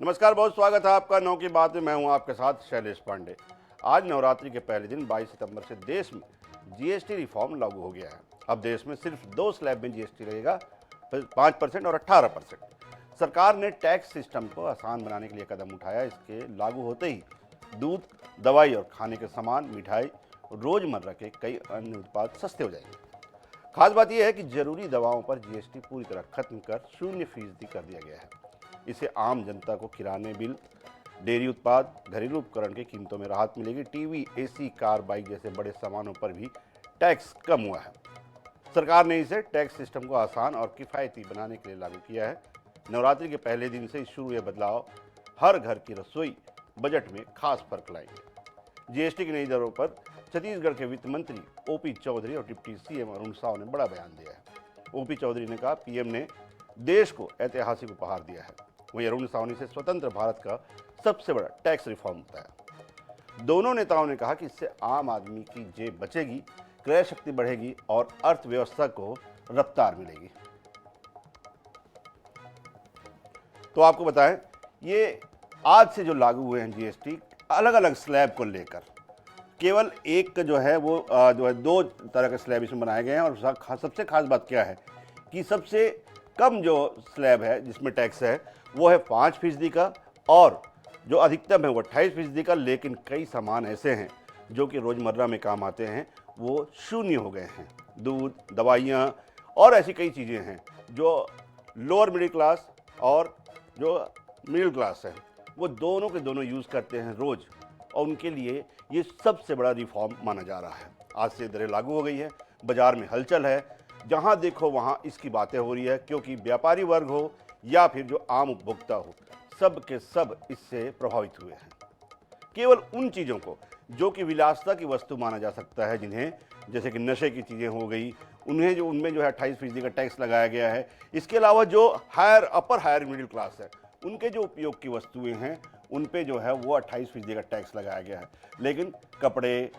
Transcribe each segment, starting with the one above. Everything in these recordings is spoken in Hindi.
नमस्कार, बहुत स्वागत है आपका नौ की बात में। मैं हूं आपके साथ शैलेश पांडे। आज नवरात्रि के पहले दिन 22 सितंबर से देश में जीएसटी रिफॉर्म लागू हो गया है। अब देश में सिर्फ 2 स्लैब में जीएसटी रहेगा, 5% और 18%। सरकार ने टैक्स सिस्टम को आसान बनाने के लिए कदम उठाया। इसके लागू होते ही दूध, दवाई और खाने के सामान, मिठाई, रोजमर्रा के कई अन्य उत्पाद सस्ते हो जाएंगे। खास बात यह है कि जरूरी दवाओं पर जीएसटी पूरी तरह खत्म कर 0% कर दिया गया है। इससे आम जनता को किराने बिल, डेयरी उत्पाद, घरेलू उपकरण की कीमतों में राहत मिलेगी। टीवी, एसी, कार, बाइक जैसे बड़े सामानों पर भी टैक्स कम हुआ है। सरकार ने इसे टैक्स सिस्टम को आसान और किफ़ायती बनाने के लिए लागू किया है। नवरात्रि के पहले दिन से शुरू ये बदलाव हर घर की रसोई बजट में खास फर्क लाएंगे। जीएसटी की नई दरों पर छत्तीसगढ़ के वित्त मंत्री ओपी चौधरी और डिप्टी सीएम अरुण साव ने बड़ा बयान दिया है। ओपी चौधरी ने कहा, पीएम ने देश को ऐतिहासिक उपहार दिया है। वहीं अरुण साव ने इसे स्वतंत्र भारत का सबसे बड़ा टैक्स रिफॉर्म बताया। दोनों नेताओं ने कहा कि इससे आम आदमी की जेब बचेगी, क्रय शक्ति बढ़ेगी और अर्थव्यवस्था को रफ्तार मिलेगी। तो आपको बताएं, ये आज से जो लागू हुए हैं जीएसटी, अलग अलग स्लैब को लेकर, केवल एक जो है वो जो है 2 तरह के स्लैब इसमें बनाए गए हैं। और सबसे खास बात क्या है कि सबसे कम जो स्लैब है जिसमें टैक्स है वो है 5% का, और जो अधिकतम है वो 28% का। लेकिन कई सामान ऐसे हैं जो कि रोज़मर्रा में काम आते हैं, वो 0 हो गए हैं। दूध, दवाइयाँ और ऐसी कई चीज़ें हैं जो लोअर मिडिल क्लास और जो मिडिल क्लास है वो दोनों के दोनों यूज़ करते हैं रोज़, और उनके लिए ये सबसे बड़ा रिफॉर्म माना जा रहा है। आज से दरें लागू हो गई है, बाजार में हलचल है, जहां देखो वहां इसकी बातें हो रही है, क्योंकि व्यापारी वर्ग हो या फिर जो आम उपभोक्ता हो, सब के सब इससे प्रभावित हुए हैं। केवल उन चीज़ों को जो कि विलासिता की वस्तु माना जा सकता है, जिन्हें जैसे कि नशे की चीज़ें हो गई, उनमें जो है 28% का टैक्स लगाया गया है। इसके अलावा जो अपर हायर मिडिल क्लास है, उनके जो उपयोग की वस्तुएं हैं उन पे जो है वो 28% का टैक्स लगाया गया है। लेकिन कपड़े,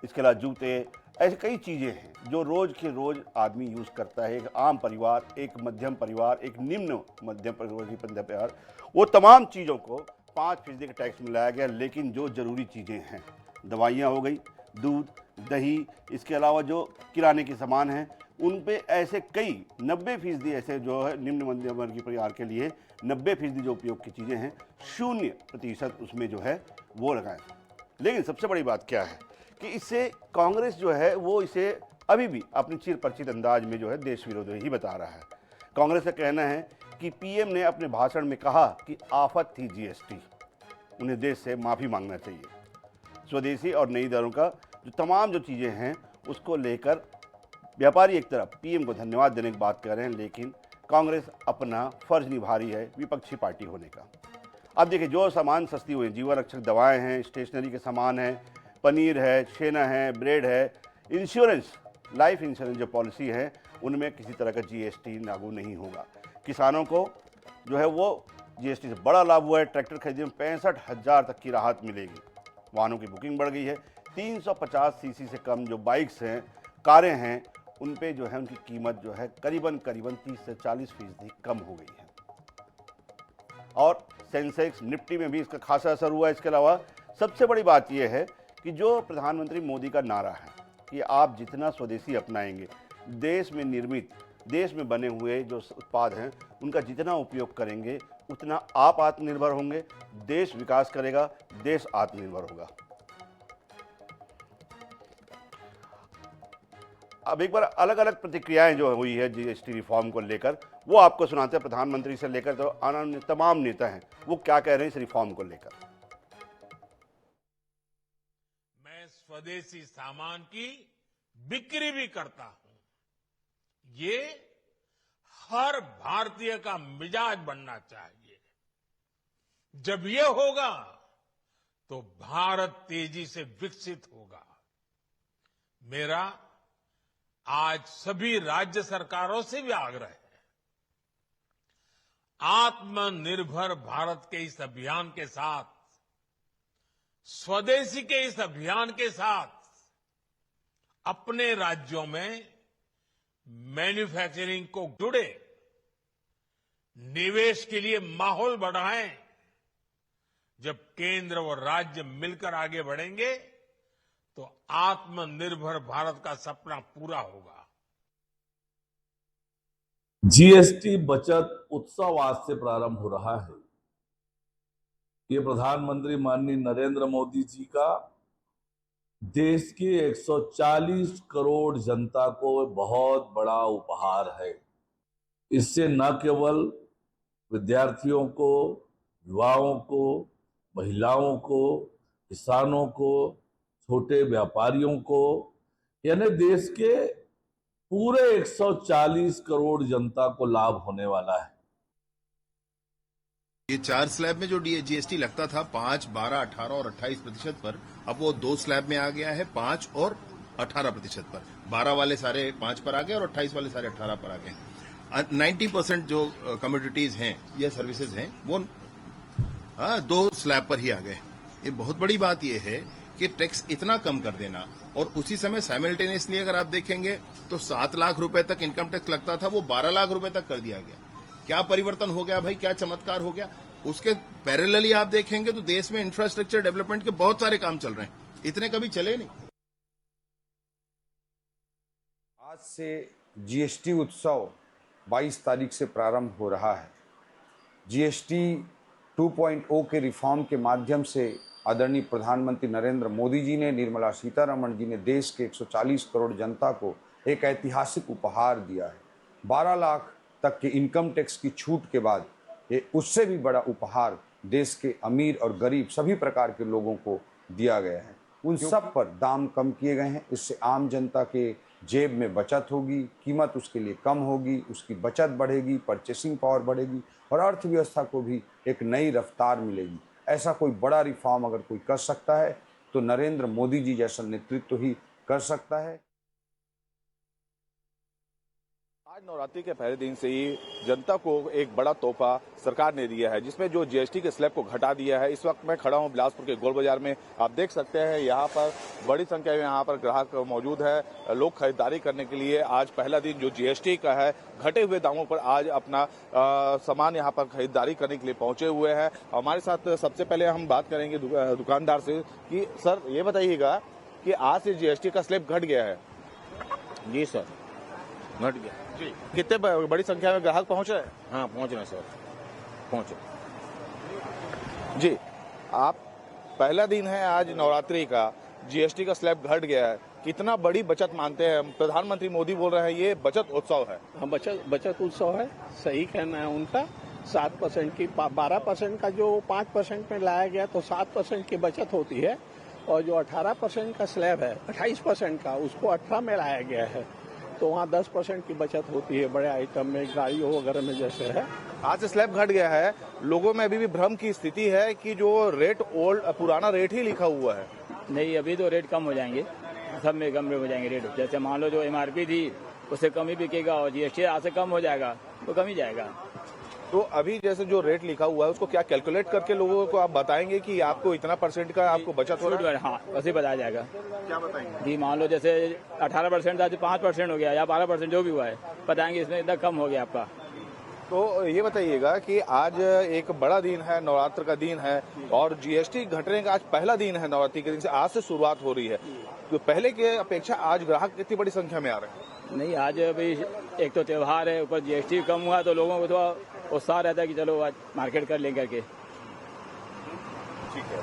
इसके अलावा जूते, ऐसी कई चीज़ें हैं जो रोज़ के रोज़ आदमी यूज़ करता है। एक आम परिवार, एक मध्यम परिवार, एक निम्न मध्यम परिवार, वो तमाम चीज़ों को 5% का टैक्स मिलाया गया। लेकिन जो ज़रूरी चीज़ें हैं, दवाइयाँ हो गई, दूध, दही, इसके अलावा जो किराने के सामान हैं, उन पे ऐसे कई 90% ऐसे जो है निम्न मध्यम वर्गीय परिवार के लिए 90% जो उपयोग की चीज़ें हैं, 0% उसमें जो है वो लगाएं। लेकिन सबसे बड़ी बात क्या है कि इससे कांग्रेस जो है वो इसे अभी भी अपनी चिर परिचित अंदाज में जो है देश विरोधी ही बता रहा है। कांग्रेस का कहना है कि पीएम ने अपने भाषण में कहा कि आफत थी जीएसटी, उन्हें देश से माफ़ी मांगना चाहिए। स्वदेशी और नई दरों का जो तमाम जो चीज़ें हैं उसको लेकर व्यापारी एक तरफ पीएम को धन्यवाद देने की बात कर रहे हैं, लेकिन कांग्रेस अपना फर्ज निभा रही है विपक्षी पार्टी होने का। अब देखिए, जो सामान सस्ती हुई, जीवन रक्षक दवाएं हैं, स्टेशनरी के सामान हैं, पनीर है, छेना है, ब्रेड है, इंश्योरेंस, लाइफ इंश्योरेंस जो पॉलिसी है, उनमें किसी तरह का जीएसटी लागू नहीं होगा। किसानों को जो है वो जीएसटी से बड़ा लाभ हुआ है। ट्रैक्टर खरीदने में 65,000 तक की राहत मिलेगी। वाहनों की बुकिंग बढ़ गई है। 350 सीसी से कम जो बाइक्स हैं, कारें हैं, उन पे जो है उनकी कीमत जो है करीबन 30 से 40% कम हो गई है। और सेंसेक्स, निफ्टी में भी इसका खासा असर हुआ है। इसके अलावा सबसे बड़ी बात यह है कि जो प्रधानमंत्री मोदी का नारा है कि आप जितना स्वदेशी अपनाएंगे, देश में निर्मित, देश में बने हुए जो उत्पाद हैं उनका जितना उपयोग करेंगे, उतना आप आत्मनिर्भर होंगे, देश विकास करेगा, देश आत्मनिर्भर होगा। अब एक बार अलग अलग प्रतिक्रियाएं जो हुई है जीएसटी रिफॉर्म को लेकर, वो आपको सुनाते हैं। प्रधानमंत्री से लेकर तो अन्य तमाम नेता हैं, वो क्या कह रहे हैं इस रिफॉर्म को लेकर। मैं स्वदेशी सामान की बिक्री भी करता हूं। ये हर भारतीय का मिजाज बनना चाहिए। जब ये होगा तो भारत तेजी से विकसित होगा। मेरा आज सभी राज्य सरकारों से भी आग्रह है, आत्मनिर्भर भारत के इस अभियान के साथ, स्वदेशी के इस अभियान के साथ अपने राज्यों में मैन्युफैक्चरिंग को जुड़े निवेश के लिए माहौल बढ़ाएं, जब केंद्र और राज्य मिलकर आगे बढ़ेंगे तो आत्मनिर्भर भारत का सपना पूरा होगा। जीएसटी बचत उत्सव आज से प्रारंभ हो रहा है। ये प्रधानमंत्री माननीय नरेंद्र मोदी जी का देश की 140 करोड़ जनता को बहुत बड़ा उपहार है। इससे न केवल विद्यार्थियों को, युवाओं को, महिलाओं को, किसानों को, छोटे व्यापारियों को, यानी देश के पूरे 140 करोड़ जनता को लाभ होने वाला है। ये 4 स्लैब में जो जीएसटी लगता था 5, 12, 18 और 28% पर, अब वो 2 स्लैब में आ गया है 5 और 18% पर। 12 वाले सारे 5 पर आ गए और 28 वाले सारे 18 पर आ गए। 90% जो कमोडिटीज हैं या सर्विसेज हैं वो 2 स्लैब पर ही आ गए। ये बहुत बड़ी बात ये है कि टैक्स इतना कम कर देना और उसी समय साइमल्टेनियसली अगर आप देखेंगे तो 7 लाख रुपए तक इनकम टैक्स लगता था, वो 12 लाख रुपए तक कर दिया गया। क्या परिवर्तन हो गया भाई, क्या चमत्कार हो गया। उसके पैरेलली आप देखेंगे तो देश में इंफ्रास्ट्रक्चर डेवलपमेंट के बहुत सारे काम चल रहे हैं, इतने कभी चले नहीं। आज से जीएसटी उत्सव 22 तारीख से प्रारंभ हो रहा है। जीएसटी 2.0 के रिफॉर्म के माध्यम से आदरणीय प्रधानमंत्री नरेंद्र मोदी जी ने, निर्मला सीतारमण जी ने देश के 140 करोड़ जनता को एक ऐतिहासिक उपहार दिया है। 12 लाख तक के इनकम टैक्स की छूट के बाद ये उससे भी बड़ा उपहार देश के अमीर और गरीब सभी प्रकार के लोगों को दिया गया है। उन सब पर दाम कम किए गए हैं। इससे आम जनता के जेब में बचत होगी, कीमत उसके लिए कम होगी, उसकी बचत बढ़ेगी, परचेसिंग पावर बढ़ेगी और अर्थव्यवस्था को भी एक नई रफ्तार मिलेगी। ऐसा कोई बड़ा रिफॉर्म अगर कोई कर सकता है तो नरेंद्र मोदी जी जैसा नेतृत्व ही कर सकता है। आज नवरात्रि के पहले दिन से ही जनता को एक बड़ा तोहफा सरकार ने दिया है, जिसमें जो जीएसटी के स्लैब को घटा दिया है। इस वक्त मैं खड़ा हूं बिलासपुर के गोल बाजार में। आप देख सकते हैं यहाँ पर बड़ी संख्या में यहाँ पर ग्राहक मौजूद है। लोग खरीदारी करने के लिए आज पहला दिन जो जीएसटी का है, घटे हुए दामों पर आज अपना सामान यहाँ पर खरीदारी करने के लिए पहुंचे हुए हैं। हमारे साथ सबसे पहले हम बात करेंगे दुकानदार से कि सर ये बताइएगा कि आज से जीएसटी का स्लैब घट गया है। जी सर, घट गया जी, कितने बड़ी संख्या में ग्राहक पहुंच रहे हैं? हाँ, पहुंच रहे सर, पहुंचे जी। आप पहला दिन है आज नवरात्रि का, जीएसटी का स्लैब घट गया है, कितना बड़ी बचत मानते हैं? प्रधानमंत्री मोदी बोल रहे हैं ये बचत उत्सव है। हाँ, बचत उत्सव है, सही कहना है उनका। 7% की 12% का जो 5% में लाया गया तो 7% की बचत होती है और जो 18% का स्लैब है 28% का, उसको 18 में लाया गया है तो वहाँ 10% की बचत होती है बड़े आइटम में, गाड़ियों वगैरह में जैसे है। आज स्लैब घट गया है, लोगों में अभी भी भ्रम की स्थिति है कि जो रेट पुराना रेट ही लिखा हुआ है। नहीं, अभी तो रेट कम हो जाएंगे, सब में कम हो जाएंगे रेट। जैसे मान लो जो एमआरपी थी उससे कम ही बिकेगा और जीएसटी आज से कम हो जाएगा तो कम ही जाएगा। तो अभी जैसे जो रेट लिखा हुआ है उसको क्या कैलकुलेट करके लोगों को आप बताएंगे कि आपको इतना % का आपको बचत हो रहा है? हाँ, वैसे बताया जाएगा। क्या बताएंगे जी, मान लो जैसे 18% था तो 5% हो गया या 12% जो भी हुआ है, बताएंगे इसमें इतना कम हो गया आपका। तो ये बताइएगा कि आज एक बड़ा दिन है, नवरात्र का दिन है और जीएसटी घटने का आज पहला दिन है। नवरात्रि के दिन से आज से शुरुआत हो रही है, तो पहले के अपेक्षा आज ग्राहक कितनी बड़ी संख्या में आ रहे हैं? नहीं, आज अभी एक तो त्योहार है, ऊपर जीएसटी कम हुआ तो लोगों को थोड़ा उत्साह रहता है कि चलो आज मार्केट कर लें करके। ठीक है,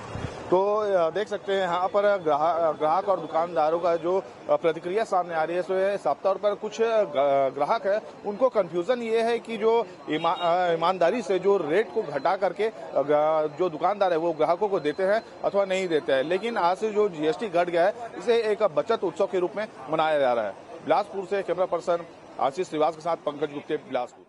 तो देख सकते हैं यहाँ पर ग्राहक और दुकानदारों का जो प्रतिक्रिया सामने आ रही है। सो साफ तौर पर कुछ ग्राहक है, उनको कंफ्यूजन ये है कि जो ईमानदारी से जो रेट को घटा करके जो दुकानदार है वो ग्राहकों को देते हैं अथवा नहीं देते हैं। लेकिन आज से जो जीएसटी घट गया है इसे एक बचत उत्सव के रूप में मनाया जा रहा है। बिलासपुर से कैमरा पर्सन आशीष श्रीवास के साथ पंकज गुप्ते, बिलासपुर।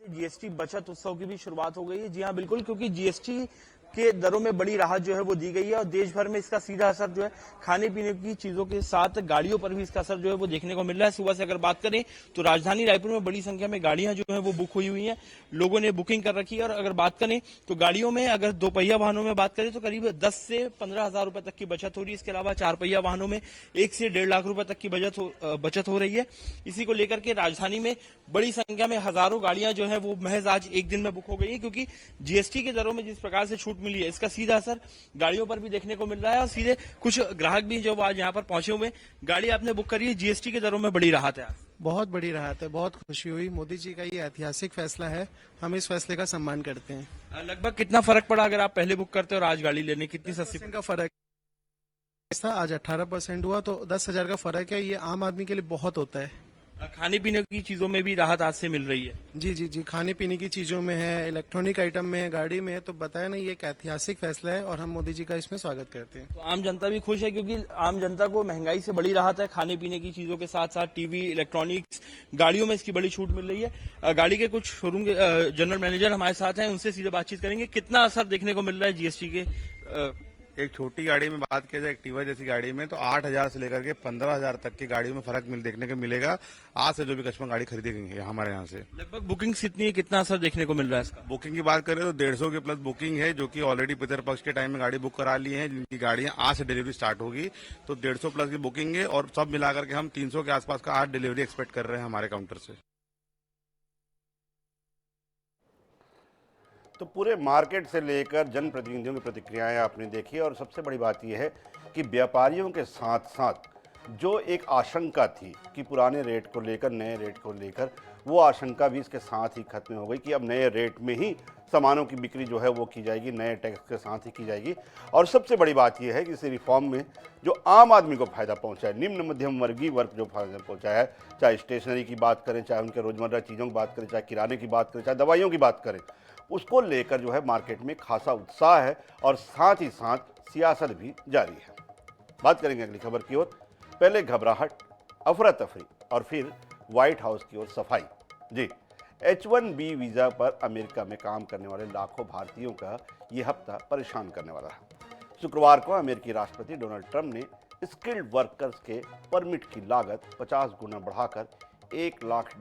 जीएसटी बचत उत्सव की भी शुरुआत हो गई है। जी हाँ, बिल्कुल, क्योंकि जीएसटी के दरों में बड़ी राहत जो है वो दी गई है और देश भर में इसका सीधा असर जो है खाने पीने की चीजों के साथ गाड़ियों पर भी इसका असर जो है वो देखने को मिल रहा है। सुबह से अगर बात करें तो राजधानी रायपुर में बड़ी संख्या में गाड़ियां जो है वो बुक हुई हैं, लोगों ने बुकिंग कर रखी है। और अगर बात करें तो गाड़ियों में अगर दोपहिया वाहनों में बात करें तो करीब 10 से 15,000 रुपए तक की बचत हो रही है। इसके अलावा 4 पहिया वाहनों में 1 से 1.5 लाख रुपए तक की बचत हो रही है। इसी को लेकर के राजधानी में बड़ी संख्या में हजारों गाड़ियां जो है वो महज आज एक दिन में बुक हो गई है, क्योंकि जीएसटी के दरों में जिस प्रकार से छूट मिली है इसका सीधा असर गाड़ियों पर भी देखने को मिल रहा है। और सीधे कुछ ग्राहक भी जो आज यहाँ पर पहुंचे हुए, गाड़ी आपने बुक करी है, जीएसटी के दरों में बड़ी राहत है। बहुत बड़ी राहत है, बहुत खुशी हुई। मोदी जी का ये ऐतिहासिक फैसला है, हम इस फैसले का सम्मान करते हैं। लगभग कितना फर्क पड़ा अगर आप पहले बुक करते और आज गाड़ी लेने, कितनी सस्ती का फर्क था? आज 18% हुआ, तो 10,000 का फर्क है। ये आम आदमी के लिए बहुत होता है। खाने पीने की चीजों में भी राहत आज से मिल रही है। जी जी जी, खाने पीने की चीजों में है, इलेक्ट्रॉनिक आइटम में है, गाड़ी में है। तो बताया ना, ये एक ऐतिहासिक फैसला है और हम मोदी जी का इसमें स्वागत करते हैं। तो आम जनता भी खुश है, क्योंकि आम जनता को महंगाई से बड़ी राहत है। खाने पीने की चीजों के साथ साथ टीवी, इलेक्ट्रॉनिक्स, गाड़ियों में इसकी बड़ी छूट मिल रही है। गाड़ी के कुछ शोरूम के जनरल मैनेजर हमारे साथ हैं, उनसे सीधे बातचीत करेंगे। कितना असर देखने को मिल रहा है जीएसटी के? एक छोटी गाड़ी में बात किया जाए, एक्टिवा जैसी गाड़ी में, तो 8,000 से लेकर के 15,000 तक की गाड़ियों में फर्क देखने को मिलेगा आज से जो भी कस्टमर गाड़ी खरीदेंगे हमारे यहाँ से। लगभग बुकिंग कितनी है, कितना असर देखने को मिल रहा है इसका? बुकिंग की बात करें तो 150 के प्लस बुकिंग है, जो कि ऑलरेडी पितरपक्ष के टाइम में गाड़ी बुक करा ली है, जिनकी गाड़ियां आज से डिलीवरी स्टार्ट होगी। तो 150 प्लस की बुकिंग है और सब मिलाकर के हम 300 के आसपास का आज डिलीवरी एक्सपेक्ट कर रहे हैं हमारे काउंटर से। तो पूरे मार्केट से लेकर जनप्रतिनिधियों की प्रतिक्रियाएं आपने देखी और सबसे बड़ी बात यह है कि व्यापारियों के साथ साथ जो एक आशंका थी कि पुराने रेट को लेकर नए रेट को लेकर, वो आशंका भी इसके साथ ही खत्म हो गई कि अब नए रेट में ही सामानों की बिक्री जो है वो की जाएगी, नए टैक्स के साथ ही की जाएगी। और सबसे बड़ी बात यह है कि इस रिफॉर्म में जो आम आदमी को फ़ायदा पहुंचा है, निम्न मध्यम वर्गीय वर्ग जो फायदा पहुंचा है, चाहे स्टेशनरी की बात करें, चाहे उनके रोज़मर्रा चीज़ों की बात करें, चाहे किराने की बात करें, चाहे दवाइयों की बात करें, उसको लेकर जो है मार्केट में खासा उत्साह है और साथ ही साथ सियासत भी जारी है। बात करेंगे अगली खबर की ओर। पहले घबराहट, अफरा तफरी और फिर व्हाइट हाउस की ओर सफाई। जी, H-1B वीज़ा पर अमेरिका में काम करने वाले लाखों भारतीयों का ये हफ्ता परेशान करने वाला है। शुक्रवार को अमेरिकी राष्ट्रपति डोनाल्ड ट्रंप ने स्किल्ड वर्कर्स के परमिट की लागत 50 गुना बढ़ाकर $1 लाख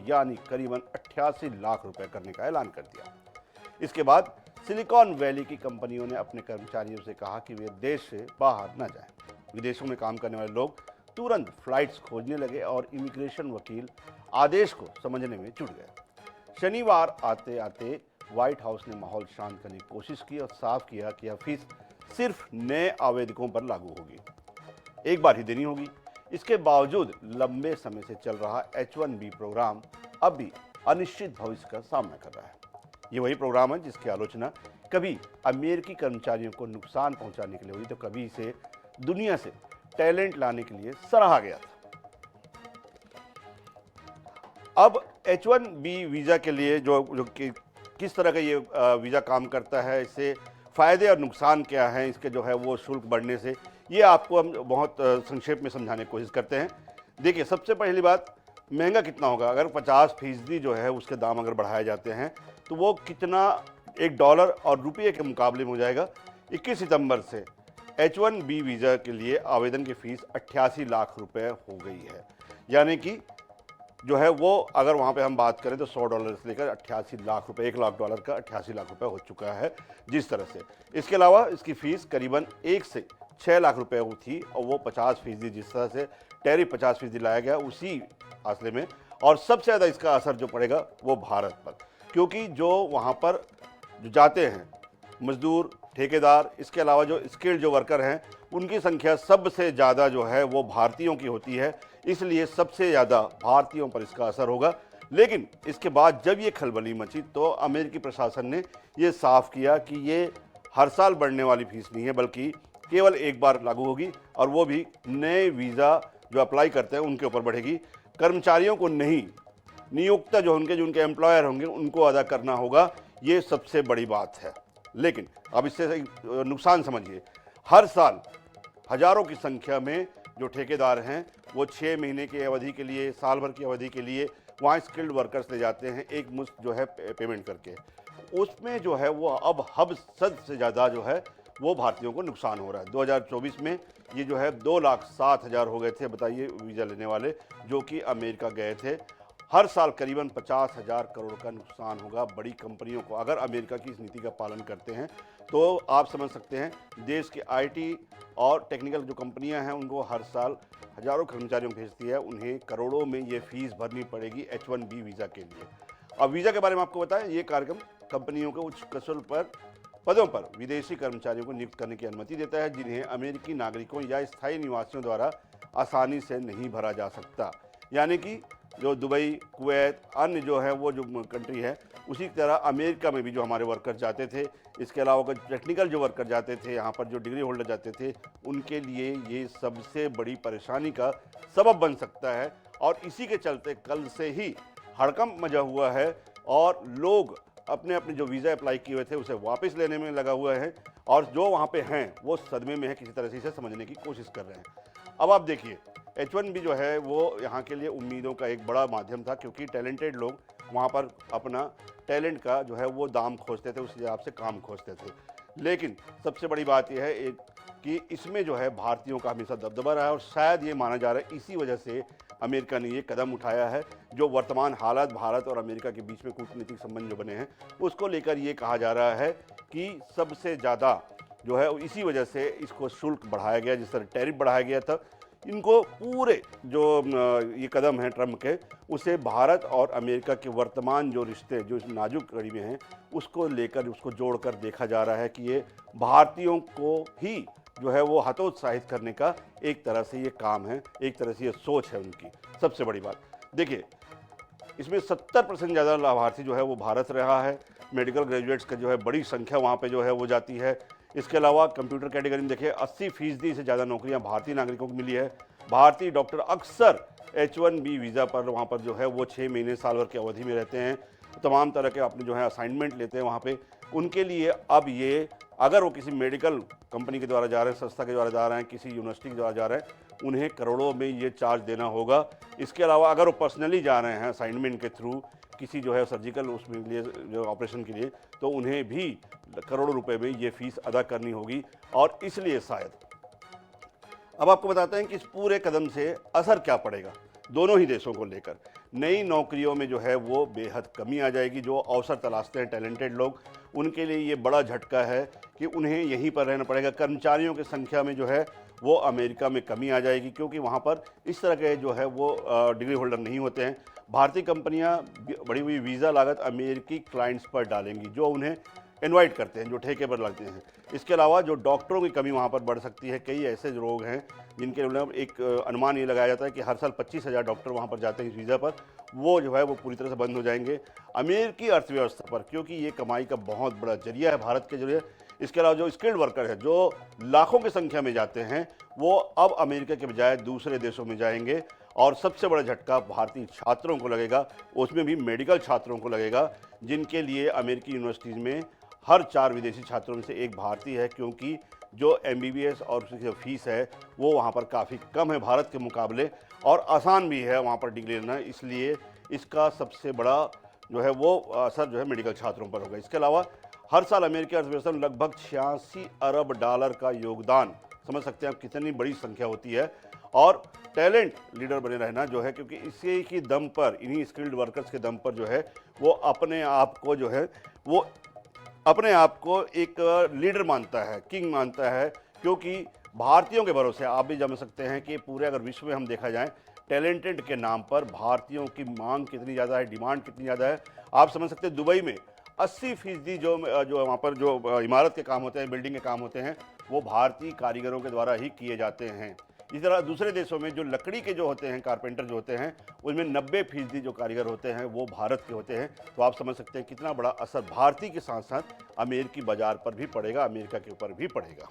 यानी करीबन 88 लाख रुपए करने का ऐलान कर दिया। इसके बाद सिलिकॉन वैली की कंपनियों ने अपने कर्मचारियों से कहा कि वे देश से बाहर न जाएं। विदेशों में काम करने वाले लोग तुरंत फ्लाइट्स खोजने लगे और इमिग्रेशन वकील आदेश को समझने में जुट गए। शनिवार आते आते व्हाइट हाउस ने माहौल शांत करने की कोशिश की और साफ किया कि यह फीस सिर्फ नए आवेदकों पर लागू होगी, एक बार ही देनी होगी। इसके बावजूद लंबे समय से चल रहा H-1B प्रोग्राम अब भी अनिश्चित भविष्य का सामना कर रहा है। ये वही प्रोग्राम है जिसकी आलोचना कभी अमेरिकी कर्मचारियों को नुकसान पहुंचाने के लिए हुई, तो कभी इसे दुनिया से टैलेंट लाने के लिए सराहा गया था। अब H-1B वीज़ा के लिए जो किस तरह का ये वीज़ा काम करता है, इससे फ़ायदे और नुकसान क्या हैं, इसके जो है वो शुल्क बढ़ने से, ये आपको हम बहुत संक्षेप में समझाने की कोशिश करते हैं। देखिए, सबसे पहली बात, महंगा कितना होगा अगर 50% जो है उसके दाम अगर बढ़ाए जाते हैं तो वो कितना $1 और रुपये के मुकाबले में हो जाएगा। 21 सितंबर से H-1B वीज़ा के लिए आवेदन की फ़ीस 88 लाख रुपए हो गई है, यानी कि जो है वो अगर वहाँ पे हम बात करें तो $100 से लेकर 88 लाख रुपए, $1 लाख का 88 लाख रुपए हो चुका है जिस तरह से। इसके अलावा इसकी फ़ीस करीबन 1 से 6 लाख रुपए थी और वो 50% जिस तरह से टैरिफ 50% लाया गया उसी आसले में। और सबसे ज़्यादा इसका असर जो पड़ेगा वो भारत पर, क्योंकि जो वहाँ पर जो जाते हैं मजदूर, ठेकेदार, इसके अलावा जो स्किल्ड जो वर्कर हैं, उनकी संख्या सबसे ज़्यादा जो है वो भारतीयों की होती है, इसलिए सबसे ज़्यादा भारतीयों पर इसका असर होगा। लेकिन इसके बाद जब ये खलबली मची तो अमेरिकी प्रशासन ने ये साफ किया कि ये हर साल बढ़ने वाली फीस नहीं है, बल्कि केवल एक बार लागू होगी और वो भी नए वीज़ा जो अप्लाई करते हैं उनके ऊपर बढ़ेगी। कर्मचारियों को नहीं, नियोक्ता जो उनके एम्प्लॉयर होंगे उनको अदा करना होगा, ये सबसे बड़ी बात है। लेकिन अब इससे नुकसान समझिए, हर साल हजारों की संख्या में जो ठेकेदार हैं वो 6 महीने की अवधि के लिए, साल भर की अवधि के लिए वहाँ स्किल्ड वर्कर्स ले जाते हैं एक मुश्त जो है पेमेंट करके। उसमें जो है वो अब हद से ज़्यादा जो है वो भारतीयों को नुकसान हो रहा है। 2024 में ये जो है 2,07,000 हो गए थे, बताइए, वीज़ा लेने वाले जो कि अमेरिका गए थे। हर साल करीबन 50,000 करोड़ का नुकसान होगा बड़ी कंपनियों को अगर अमेरिका की इस नीति का पालन करते हैं। तो आप समझ सकते हैं देश के आईटी और टेक्निकल जो कंपनियां हैं उनको हर साल हजारों कर्मचारियों को भेजती है, उन्हें करोड़ों में ये फीस भरनी पड़ेगी H-1B वीज़ा के लिए। अब वीज़ा के बारे में आपको बताएं, ये कार्यक्रम कंपनियों को उच्च कौशल पर पदों पर विदेशी कर्मचारियों को नियुक्त करने की अनुमति देता है जिन्हें अमेरिकी नागरिकों या स्थायी निवासियों द्वारा आसानी से नहीं भरा जा सकता। यानी कि जो दुबई, कुवैत, अन्य जो है वो जो कंट्री है, उसी तरह अमेरिका में भी जो हमारे वर्कर जाते थे, इसके अलावा टेक्निकल जो वर्कर जाते थे, यहाँ पर जो डिग्री होल्डर जाते थे, उनके लिए ये सबसे बड़ी परेशानी का सबब बन सकता है। और इसी के चलते कल से ही हड़कंप मचा हुआ है और लोग अपने अपने जो वीज़ा अप्लाई किए हुए थे उसे वापस लेने में लगा हुआ है और जो वहाँ पे हैं वो सदमे में है, किसी तरह से इसे समझने की कोशिश कर रहे हैं। अब आप देखिए, H-1B जो है वो यहाँ के लिए उम्मीदों का एक बड़ा माध्यम था क्योंकि टैलेंटेड लोग वहाँ पर अपना टैलेंट का जो है वो दाम खोजते थे, उस हिसाब से काम खोजते थे। लेकिन सबसे बड़ी बात यह है कि इसमें जो है भारतीयों का हमेशा दबदबा रहा है और शायद ये माना जा रहा है इसी वजह से अमेरिका ने ये कदम उठाया है। जो वर्तमान हालात भारत और अमेरिका के बीच में कूटनीतिक संबंध जो बने हैं उसको लेकर ये कहा जा रहा है कि सबसे ज़्यादा जो है इसी वजह से इसको शुल्क बढ़ाया गया, जिस तरह टैरिफ बढ़ाया गया था। इनको पूरे जो ये कदम हैं ट्रम्प के, उसे भारत और अमेरिका के वर्तमान जो रिश्ते जो इस नाजुक कड़ी में हैं उसको लेकर, उसको जोड़कर देखा जा रहा है कि ये भारतीयों को ही जो है वो हतोत्साहित करने का एक तरह से ये काम है, एक तरह से ये सोच है उनकी। सबसे बड़ी बात देखिए, इसमें 70% ज़्यादा लाभार्थी जो है वो भारत रहा है। मेडिकल ग्रेजुएट्स का जो है बड़ी संख्या वहाँ पे जो है वो जाती है। इसके अलावा कंप्यूटर कैटेगरी में देखिए 80% से ज़्यादा नौकरियां भारतीय नागरिकों को मिली है। भारतीय डॉक्टर अक्सर H-1B वीज़ा पर वहाँ पर जो है वो 6 महीने साल भर की अवधि में रहते हैं, तमाम तरह के अपने जो है असाइनमेंट लेते हैं वहाँ पे। उनके लिए अब ये अगर वो किसी मेडिकल कंपनी के द्वारा जा रहे हैं, संस्था के द्वारा जा रहे हैं, किसी यूनिवर्सिटी के द्वारा जा रहे हैं, उन्हें करोड़ों में ये चार्ज देना होगा। इसके अलावा अगर वो पर्सनली जा रहे हैं असाइनमेंट के थ्रू किसी जो है सर्जिकल उसमें लिए जो ऑपरेशन के लिए, तो उन्हें भी करोड़ों रुपए में ये फीस अदा करनी होगी। और इसलिए शायद अब आपको बताते हैं कि इस पूरे कदम से असर क्या पड़ेगा दोनों ही देशों को लेकर। नई नौकरियों में जो है वो बेहद कमी आ जाएगी। जो अवसर तलाशते हैं टैलेंटेड लोग, उनके लिए ये बड़ा झटका है कि उन्हें यहीं पर रहना पड़ेगा। कर्मचारियों की संख्या में जो है वो अमेरिका में कमी आ जाएगी क्योंकि वहाँ पर इस तरह के जो है वो डिग्री होल्डर नहीं होते हैं। भारतीय कंपनियां बढ़ी हुई वीज़ा लागत अमेरिकी क्लाइंट्स पर डालेंगी जो उन्हें इनवाइट करते हैं, जो ठेके पर लगते हैं। इसके अलावा जो डॉक्टरों की कमी वहाँ पर बढ़ सकती है। कई ऐसे रोग हैं जिनके एक अनुमान ये लगाया जाता है कि हर साल 25,000 डॉक्टर वहाँ पर जाते हैं इस वीज़ा पर, वो जो है वो पूरी तरह से बंद हो जाएंगे। अमेरिकी अर्थव्यवस्था पर, क्योंकि ये कमाई का बहुत बड़ा जरिया है भारत के जरिए। इसके अलावा जो स्किल्ड वर्कर है जो लाखों की संख्या में जाते हैं, वो अब अमेरिका के बजाय दूसरे देशों में जाएंगे। और सबसे बड़ा झटका भारतीय छात्रों को लगेगा, उसमें भी मेडिकल छात्रों को लगेगा, जिनके लिए अमेरिकी यूनिवर्सिटीज़ में हर 4 विदेशी छात्रों में से एक भारतीय है, क्योंकि जो MBBS और उसकी जो फीस है वो वहाँ पर काफ़ी कम है भारत के मुकाबले, और आसान भी है वहाँ पर डिग्री लेना। इसलिए इसका सबसे बड़ा जो है वो असर जो है मेडिकल छात्रों पर होगा। इसके अलावा हर साल अमेरिकी अर्थव्यवस्था में लगभग 86 अरब डॉलर का योगदान, समझ सकते हैं आप कितनी बड़ी संख्या होती है। और टैलेंट लीडर बने रहना जो है, क्योंकि इसी की दम पर, इन्हीं स्किल्ड वर्कर्स के दम पर जो है वो अपने आप को जो है वो अपने आप को एक लीडर मानता है, किंग मानता है। क्योंकि भारतीयों के भरोसे आप भी समझ सकते हैं कि पूरे अगर विश्व में हम देखा जाए टैलेंटेड के नाम पर भारतीयों की मांग कितनी ज़्यादा है, डिमांड कितनी ज़्यादा है। आप समझ सकते हैं दुबई में 80% जो वहाँ पर जो इमारत के काम होते हैं, बिल्डिंग के काम होते हैं, वो भारतीय कारीगरों के द्वारा ही किए जाते हैं। इसी तरह दूसरे देशों में जो लकड़ी के जो होते हैं कारपेंटर जो होते हैं, उनमें 90% जो कारीगर होते हैं वो भारत के होते हैं। तो आप समझ सकते हैं कितना बड़ा असर भारतीय के साथ साथ अमेरिकी बाजार पर भी पड़ेगा, अमेरिका के ऊपर भी पड़ेगा।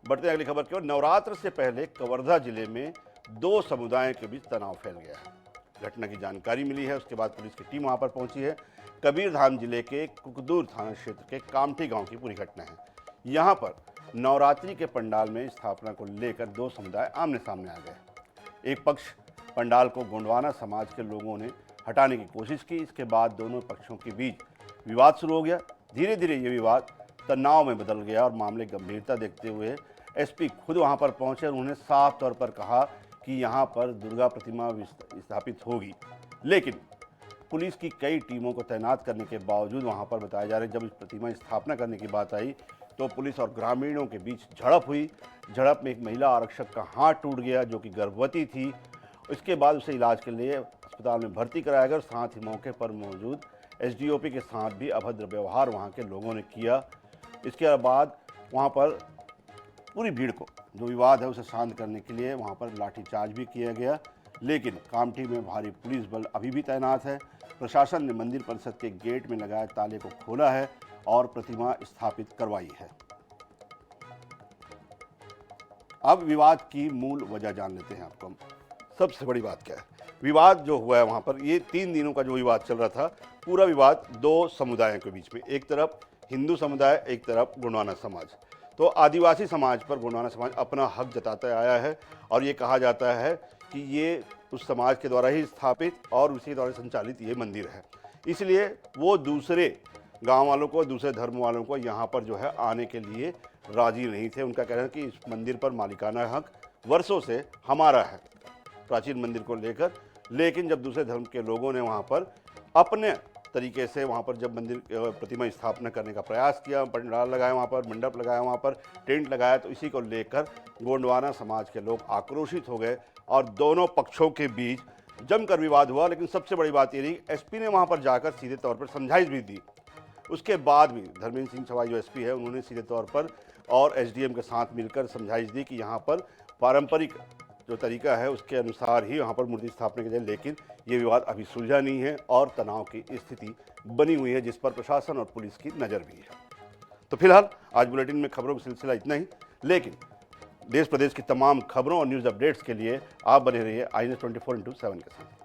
बढ़ते हैं अगली खबर की ओर। नवरात्र से पहले कवर्धा जिले में 2 समुदायों के बीच तनाव फैल गया है। घटना की जानकारी मिली है, उसके बाद पुलिस की टीम वहां पर पहुंची है। कबीरधाम जिले के कुकदूर थाना क्षेत्र के कामठी गांव की पूरी घटना है। यहां पर नवरात्रि के पंडाल में स्थापना को लेकर 2 समुदाय आमने सामने आ गए। एक पक्ष पंडाल को गोंडवाना समाज के लोगों ने हटाने की कोशिश की। इसके बाद दोनों पक्षों के बीच विवाद शुरू हो गया। धीरे धीरे ये विवाद तनाव में बदल गया और मामले की गंभीरता देखते हुए एसपी खुद वहां पर पहुंचे और उन्होंने साफ तौर पर कहा कि यहां पर दुर्गा प्रतिमा स्थापित होगी। लेकिन पुलिस की कई टीमों को तैनात करने के बावजूद वहां पर बताया जा रहा है जब इस प्रतिमा की स्थापना करने की बात आई तो पुलिस और ग्रामीणों के बीच झड़प हुई। झड़प में एक महिला आरक्षक का हाथ टूट गया जो कि गर्भवती थी। इसके बाद उसे इलाज के लिए अस्पताल में भर्ती कराया गया और साथ ही मौके पर मौजूद एसडीओपी के साथ भी अभद्र व्यवहार वहां के लोगों ने किया। इसके बाद वहां पर पूरी भीड़ को जो विवाद है उसे शांत करने के लिए वहां पर लाठीचार्ज भी किया गया। लेकिन कामठी में भारी पुलिस बल अभी भी तैनात है। प्रशासन ने मंदिर परिसर के गेट में लगाए ताले को खोला है और प्रतिमा स्थापित करवाई है। अब विवाद की मूल वजह जान लेते हैं आपको। सबसे बड़ी बात क्या है? विवाद जो हुआ है वहां पर, ये 3 दिनों का जो विवाद चल रहा था, पूरा विवाद 2 समुदायों के बीच में, एक तरफ हिंदू समुदाय, एक तरफ गोंडवाना समाज। तो आदिवासी समाज पर गोंडवाना समाज अपना हक जताता आया है और ये कहा जाता है कि ये उस समाज के द्वारा ही स्थापित और उसी द्वारा संचालित ये मंदिर है। इसलिए वो दूसरे गांव वालों को, दूसरे धर्म वालों को यहाँ पर जो है आने के लिए राजी नहीं थे। उनका कहना है कि इस मंदिर पर मालिकाना हक वर्षों से हमारा है, प्राचीन मंदिर को लेकर। लेकिन जब दूसरे धर्म के लोगों ने वहाँ पर अपने तरीके से वहाँ पर जब मंदिर प्रतिमा स्थापना करने का प्रयास किया, पंडाल लगाया वहाँ पर, मंडप लगाया वहाँ पर, टेंट लगाया, तो इसी को लेकर गोंडवाना समाज के लोग आक्रोशित हो गए और दोनों पक्षों के बीच जमकर विवाद हुआ। लेकिन सबसे बड़ी बात ये रही, एसपी ने वहाँ पर जाकर सीधे तौर पर समझाइश भी दी। उसके बाद भी धर्मेंद्र सिंह सवाई जो एसपी है उन्होंने सीधे तौर पर और एसडीएम के साथ मिलकर समझाइश दी कि यहाँ पर पारंपरिक जो तरीका है उसके अनुसार ही यहाँ पर मूर्ति स्थापना की जाए। लेकिन ये विवाद अभी सुलझा नहीं है और तनाव की स्थिति बनी हुई है जिस पर प्रशासन और पुलिस की नज़र भी है। तो फिलहाल आज बुलेटिन में खबरों का सिलसिला इतना ही। लेकिन देश प्रदेश की तमाम खबरों और न्यूज़ अपडेट्स के लिए आप बने रहिए INS 24/7 के साथ।